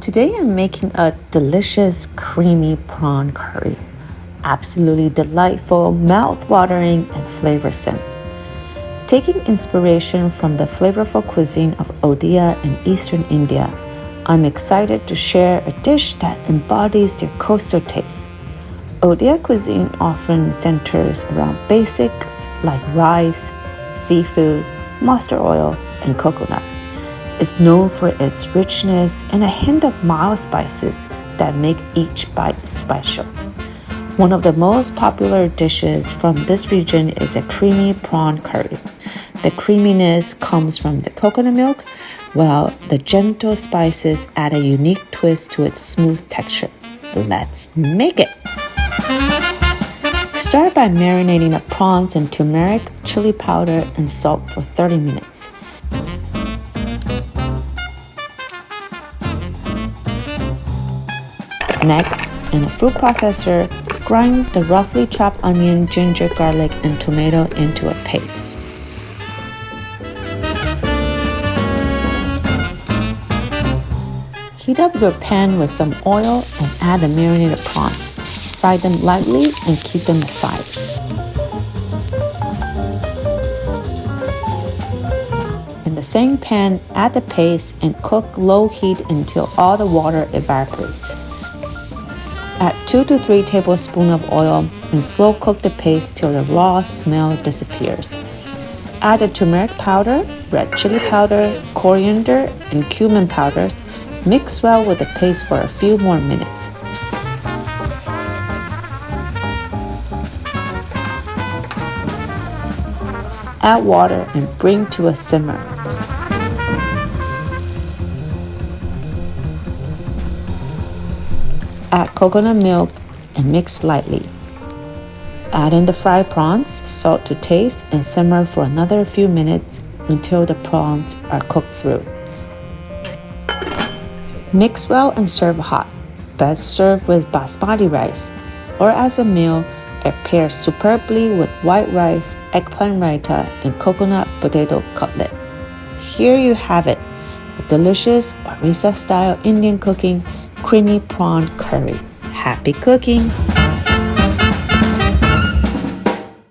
Today I'm making a delicious creamy prawn curry. Absolutely delightful, mouth-watering, and flavorsome. Taking inspiration from the flavorful cuisine of Odia in eastern India, I'm excited to share a dish that embodies their coastal taste. Odia cuisine often centers around basics like rice, seafood, mustard oil, and coconut. It's known for its richness and a hint of mild spices that make each bite special. One of the most popular dishes from this region is a creamy prawn curry. The creaminess comes from the coconut milk, while the gentle spices add a unique twist to its smooth texture. Let's make it! Start by marinating the prawns in turmeric, chili powder, and salt for 30 minutes. Next, in a food processor, grind the roughly chopped onion, ginger, garlic, and tomato into a paste. Heat up your pan with some oil and add the marinated prawns. Fry them lightly and keep them aside. In the same pan, add the paste and cook low heat until all the water evaporates. Add 2 to 3 tablespoons of oil and slow cook the paste till the raw smell disappears. Add the turmeric powder, red chili powder, coriander, and cumin powders. Mix well with the paste for a few more minutes. Add water and bring to a simmer. Add coconut milk and mix lightly. Add in the fried prawns, salt to taste, and simmer for another few minutes until the prawns are cooked through. Mix well and serve hot. Best served with basmati rice, or as a meal, it pairs superbly with white rice, eggplant raita, and coconut potato cutlet. Here you have it, a delicious Orissa-style Indian cooking creamy prawn curry. Happy cooking!